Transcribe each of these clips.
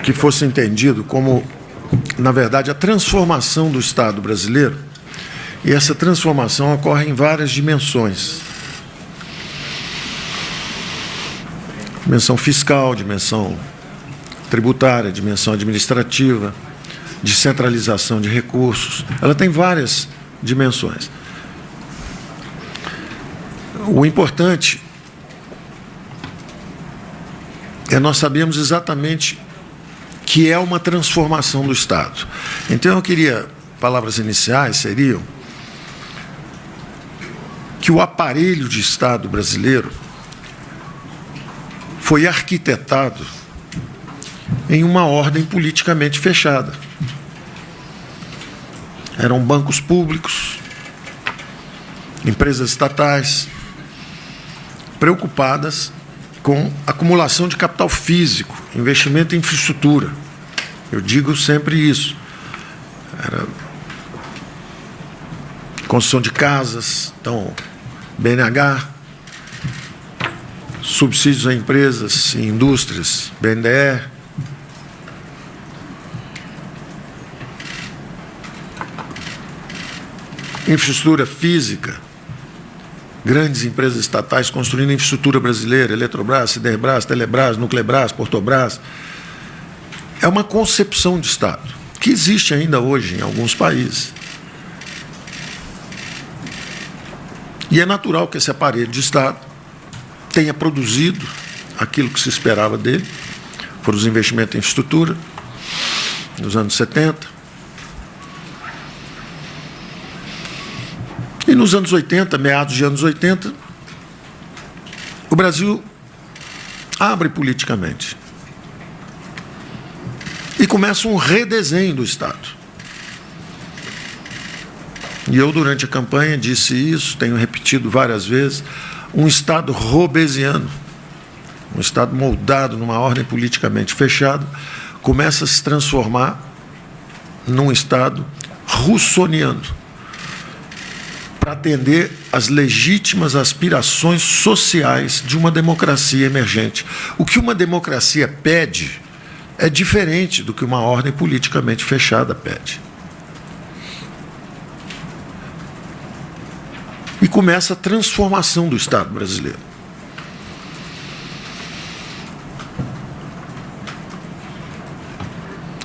Que fosse entendido como, na verdade, a transformação do Estado brasileiro, e essa transformação ocorre em várias dimensões. Dimensão fiscal, dimensão tributária, dimensão administrativa, descentralização de recursos. Ela tem várias dimensões. O importante é nós sabermos exatamente que é uma transformação do Estado. Então, eu queria, palavras iniciais seriam que o aparelho de Estado brasileiro foi arquitetado em uma ordem politicamente fechada. Eram bancos públicos, empresas estatais, preocupadas com acumulação de capital físico, investimento em infraestrutura. Eu digo sempre isso. Era construção de casas, então, BNH, subsídios a empresas e indústrias, BNDES, infraestrutura física, grandes empresas estatais construindo infraestrutura brasileira, Eletrobras, Siderbras, Telebrás, Nuclebras, Portobras. É uma concepção de Estado que existe ainda hoje em alguns países. E é natural que esse aparelho de Estado tenha produzido aquilo que se esperava dele, foram os investimentos em infraestrutura, nos anos 70. E nos anos 80, meados de anos 80, o Brasil abre politicamente. E começa um redesenho do Estado. E eu, durante a campanha, disse isso, tenho repetido várias vezes, um Estado robesiano, um Estado moldado numa ordem politicamente fechada, começa a se transformar num Estado russoniano, para atender às legítimas aspirações sociais de uma democracia emergente. O que uma democracia pede é diferente do que uma ordem politicamente fechada pede. E começa a transformação do Estado brasileiro.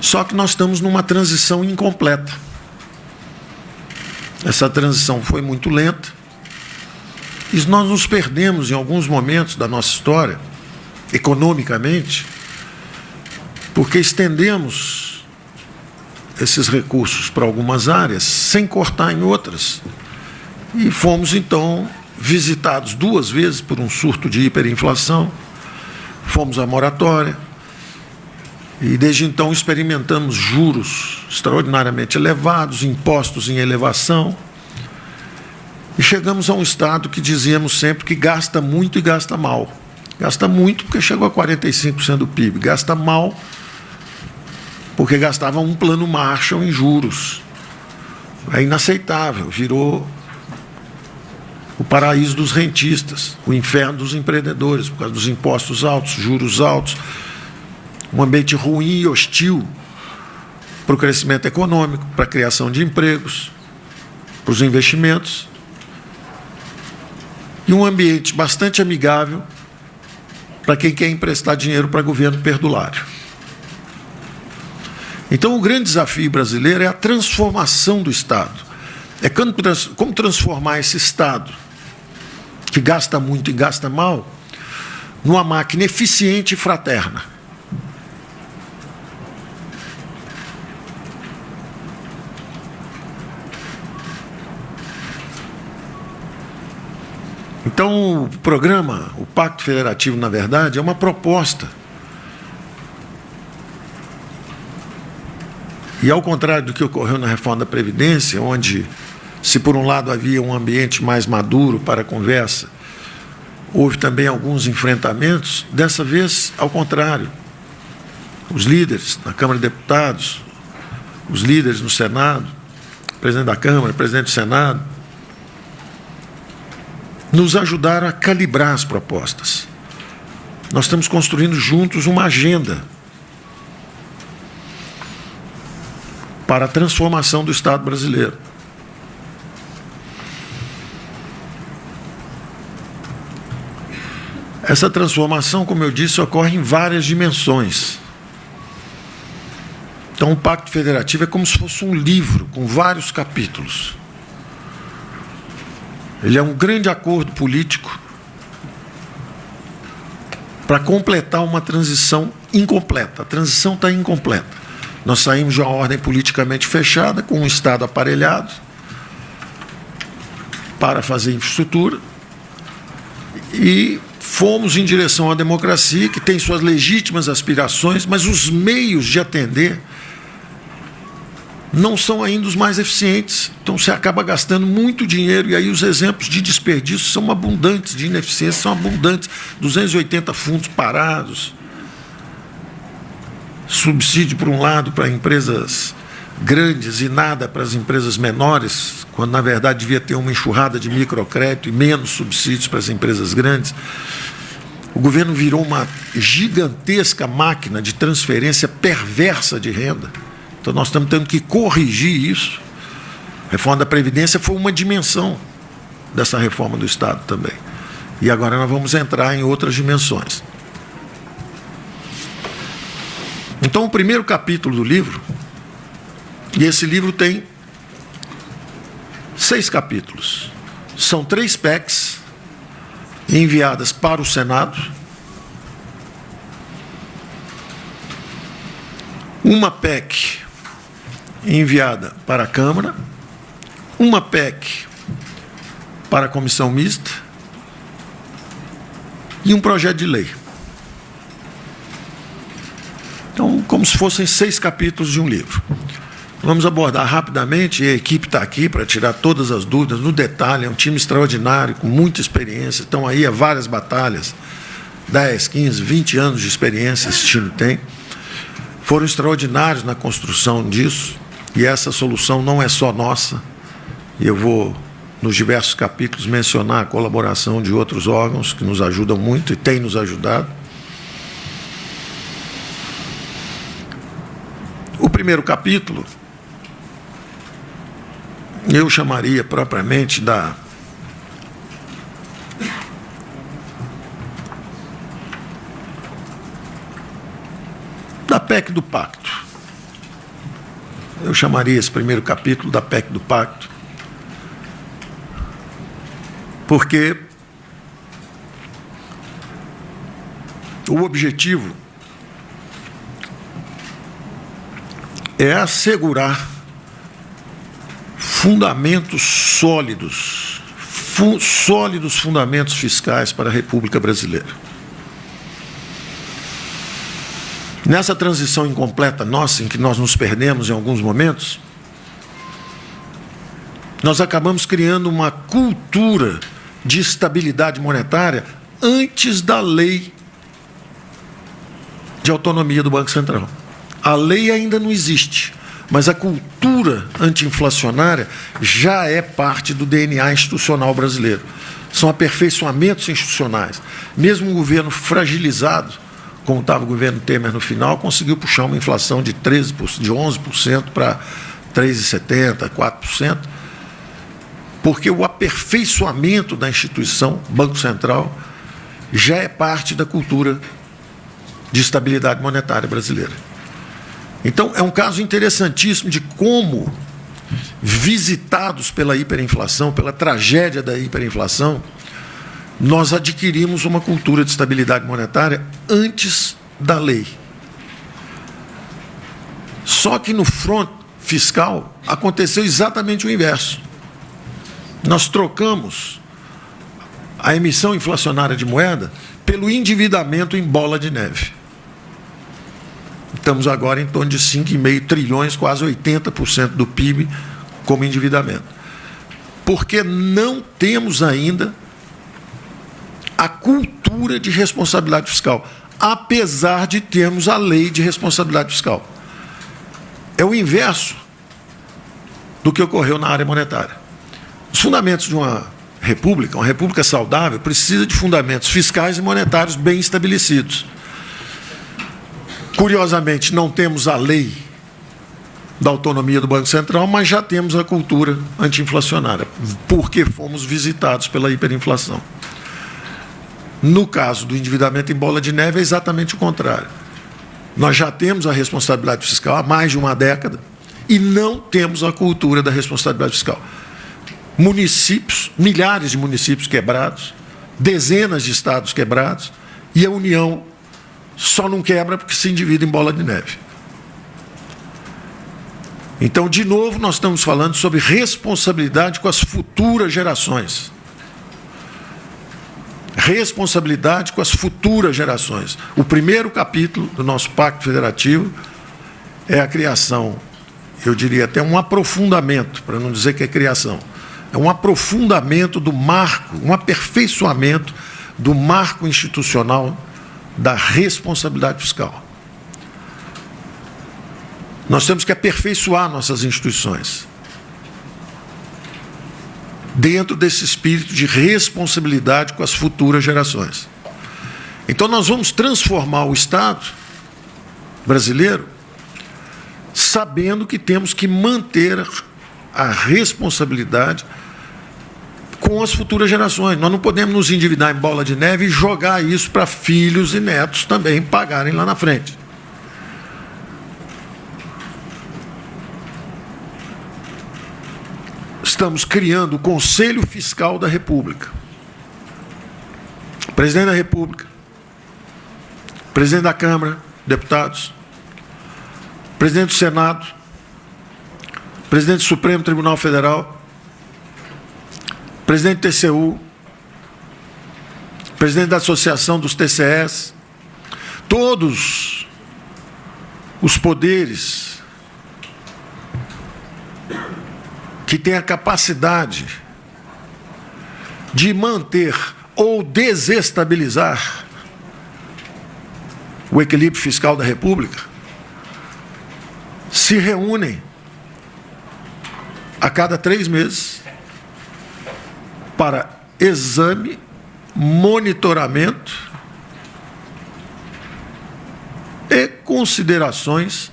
Só que nós estamos numa transição incompleta. Essa transição foi muito lenta e nós nos perdemos em alguns momentos da nossa história, economicamente, porque estendemos esses recursos para algumas áreas sem cortar em outras. E fomos, então, visitados 2 vezes por um surto de hiperinflação, fomos à moratória, e desde então experimentamos juros extraordinariamente elevados, impostos em elevação, e chegamos a um Estado que dizíamos sempre que gasta muito e gasta mal. Gasta muito porque chegou a 45% do PIB, gasta mal porque gastava um plano Marshall em juros. É inaceitável, virou o paraíso dos rentistas, o inferno dos empreendedores, por causa dos impostos altos, juros altos, um ambiente ruim e hostil para o crescimento econômico, para a criação de empregos, para os investimentos, e um ambiente bastante amigável para quem quer emprestar dinheiro para governo perdulário. Então, o grande desafio brasileiro é a transformação do Estado. É como transformar esse Estado, que gasta muito e gasta mal, numa máquina eficiente e fraterna. Então, o programa, o Pacto Federativo, na verdade, é uma proposta E ao contrário do que ocorreu na reforma da Previdência, onde, se por um lado havia um ambiente mais maduro para a conversa, houve também alguns enfrentamentos, dessa vez, ao contrário. Os líderes na Câmara de Deputados, os líderes no Senado, presidente da Câmara, presidente do Senado, nos ajudaram a calibrar as propostas. Nós estamos construindo juntos uma agenda para a transformação do Estado brasileiro. Essa transformação, como eu disse, ocorre em várias dimensões. Então, o Pacto Federativo é como se fosse um livro com vários capítulos. Ele é um grande acordo político para completar uma transição incompleta. A transição está incompleta. Nós saímos de uma ordem politicamente fechada, com um Estado aparelhado, para fazer infraestrutura, e fomos em direção à democracia, que tem suas legítimas aspirações, mas os meios de atender não são ainda os mais eficientes. Então, você acaba gastando muito dinheiro, e aí os exemplos de desperdício são abundantes, de ineficiência são abundantes. 280 fundos parados, subsídio, por um lado, para empresas grandes e nada para as empresas menores, quando, na verdade, devia ter uma enxurrada de microcrédito e menos subsídios para as empresas grandes. O governo virou uma gigantesca máquina de transferência perversa de renda. Então, nós estamos tendo que corrigir isso. A reforma da Previdência foi uma dimensão dessa reforma do Estado também. E agora nós vamos entrar em outras dimensões. Então, o primeiro capítulo do livro, e esse livro tem 6 capítulos. São 3 PECs enviadas para o Senado, uma PEC enviada para a Câmara, uma PEC para a Comissão Mista e um projeto de lei. Então, como se fossem 6 capítulos de um livro. Vamos abordar rapidamente, e a equipe está aqui para tirar todas as dúvidas, no detalhe, é um time extraordinário, com muita experiência, estão aí há várias batalhas, 10, 15, 20 anos de experiência esse time tem. Foram extraordinários na construção disso, e essa solução não é só nossa, e eu vou, nos diversos capítulos, mencionar a colaboração de outros órgãos que nos ajudam muito e têm nos ajudado. O primeiro capítulo eu chamaria propriamente da PEC do Pacto. Eu chamaria esse primeiro capítulo da PEC do Pacto, porque o objetivo é assegurar fundamentos sólidos, sólidos fundamentos fiscais para a República Brasileira. Nessa transição incompleta nossa, em que nós nos perdemos em alguns momentos, nós acabamos criando uma cultura de estabilidade monetária antes da lei de autonomia do Banco Central. A lei ainda não existe, mas a cultura anti-inflacionária já é parte do DNA institucional brasileiro. São aperfeiçoamentos institucionais. Mesmo um governo fragilizado, como estava o governo Temer no final, conseguiu puxar uma inflação de 11% para 3,70%, 4%, porque o aperfeiçoamento da instituição, Banco Central, já é parte da cultura de estabilidade monetária brasileira. Então, é um caso interessantíssimo de como, visitados pela hiperinflação, pela tragédia da hiperinflação, nós adquirimos uma cultura de estabilidade monetária antes da lei. Só que no front fiscal aconteceu exatamente o inverso. Nós trocamos a emissão inflacionária de moeda pelo endividamento em bola de neve. Estamos agora em torno de 5,5 trilhões, quase 80% do PIB como endividamento. Porque não temos ainda a cultura de responsabilidade fiscal, apesar de termos a lei de responsabilidade fiscal. É o inverso do que ocorreu na área monetária. Os fundamentos de uma república saudável, precisa de fundamentos fiscais e monetários bem estabelecidos. Curiosamente, não temos a lei da autonomia do Banco Central, mas já temos a cultura anti-inflacionária, porque fomos visitados pela hiperinflação. No caso do endividamento em bola de neve, é exatamente o contrário. Nós já temos a responsabilidade fiscal há mais de uma década e não temos a cultura da responsabilidade fiscal. Municípios, milhares de municípios quebrados, dezenas de estados quebrados, e a União só não quebra porque se endivida em bola de neve. Então, de novo, nós estamos falando sobre responsabilidade com as futuras gerações. Responsabilidade com as futuras gerações. O primeiro capítulo do nosso Pacto Federativo é a criação, eu diria até um aprofundamento, para não dizer que é criação, é um aprofundamento do marco, um aperfeiçoamento do marco institucional da responsabilidade fiscal. Nós temos que aperfeiçoar nossas instituições dentro desse espírito de responsabilidade com as futuras gerações. Então, nós vamos transformar o Estado brasileiro sabendo que temos que manter a responsabilidade com as futuras gerações. Nós não podemos nos endividar em bola de neve e jogar isso para filhos e netos também pagarem lá na frente. Estamos criando o Conselho Fiscal da República. Presidente da República, presidente da Câmara, deputados, presidente do Senado, presidente do Supremo Tribunal Federal, presidente do TCU, presidente da Associação dos TCS, todos os poderes que têm a capacidade de manter ou desestabilizar o equilíbrio fiscal da República, se reúnem a cada 3 meses para exame, monitoramento e considerações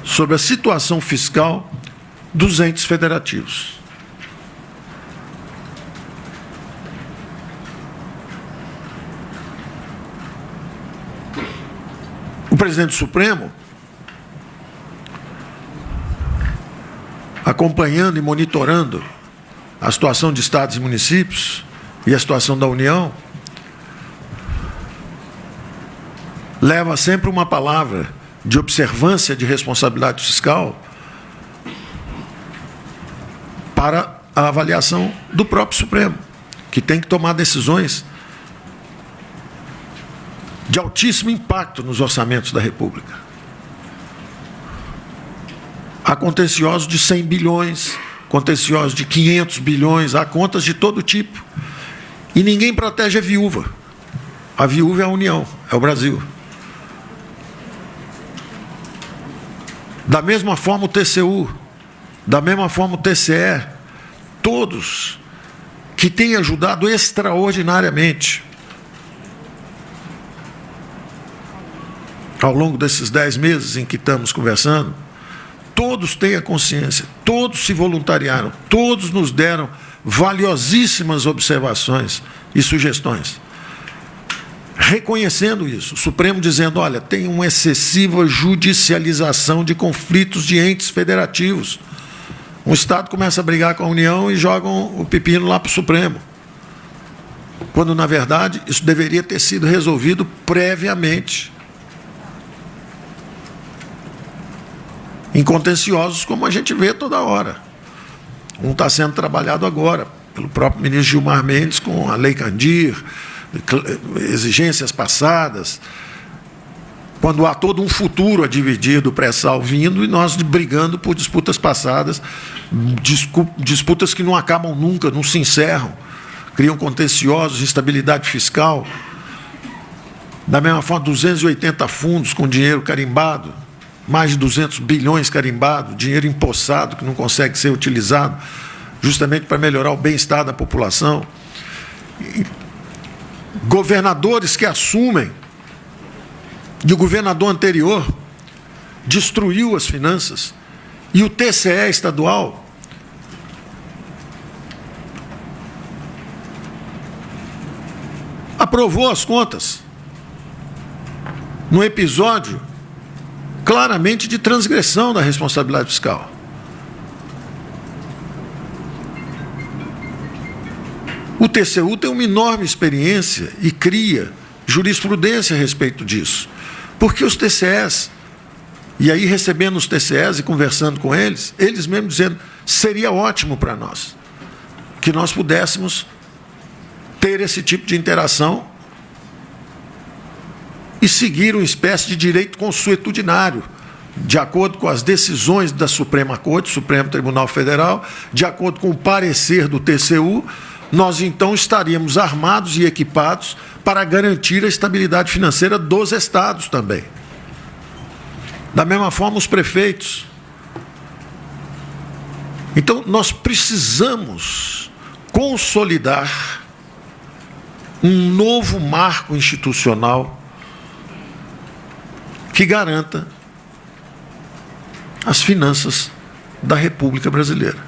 sobre a situação fiscal dos entes federativos. O presidente do Supremo, acompanhando e monitorando a situação de estados e municípios e a situação da União, leva sempre uma palavra de observância de responsabilidade fiscal para a avaliação do próprio Supremo, que tem que tomar decisões de altíssimo impacto nos orçamentos da República. Há contenciosos de 100 bilhões, contenciosos de 500 bilhões, há contas de todo tipo. E ninguém protege a viúva. A viúva é a União, é o Brasil. Da mesma forma o TCU, da mesma forma o TCE, todos que têm ajudado extraordinariamente ao longo desses 10 meses em que estamos conversando, todos têm a consciência, todos se voluntariaram, todos nos deram valiosíssimas observações e sugestões. Reconhecendo isso, o Supremo dizendo, olha, tem uma excessiva judicialização de conflitos de entes federativos. Um Estado começa a brigar com a União e jogam o pepino lá para o Supremo. Quando, na verdade, isso deveria ter sido resolvido previamente. Em contenciosos, como a gente vê toda hora. Um está sendo trabalhado agora pelo próprio ministro Gilmar Mendes com a Lei Candir, exigências passadas, quando há todo um futuro a dividir do pré-sal vindo e nós brigando por disputas passadas, disputas que não acabam nunca, não se encerram, criam contenciosos, instabilidade fiscal. Da mesma forma, 280 fundos com dinheiro carimbado, mais de 200 bilhões carimbado, dinheiro empossado que não consegue ser utilizado justamente para melhorar o bem-estar da população. Governadores que assumem, e o governador anterior destruiu as finanças, e o TCE estadual aprovou as contas num episódio claramente de transgressão da responsabilidade fiscal. O TCU tem uma enorme experiência e cria jurisprudência a respeito disso. Porque os TCEs, e aí recebendo os TCEs e conversando com eles, eles mesmos dizendo, seria ótimo para nós que nós pudéssemos ter esse tipo de interação e seguir uma espécie de direito consuetudinário, de acordo com as decisões da Suprema Corte, Supremo Tribunal Federal, de acordo com o parecer do TCU, nós então estaríamos armados e equipados para garantir a estabilidade financeira dos estados também. Da mesma forma, os prefeitos. Então, nós precisamos consolidar um novo marco institucional que garanta as finanças da República Brasileira.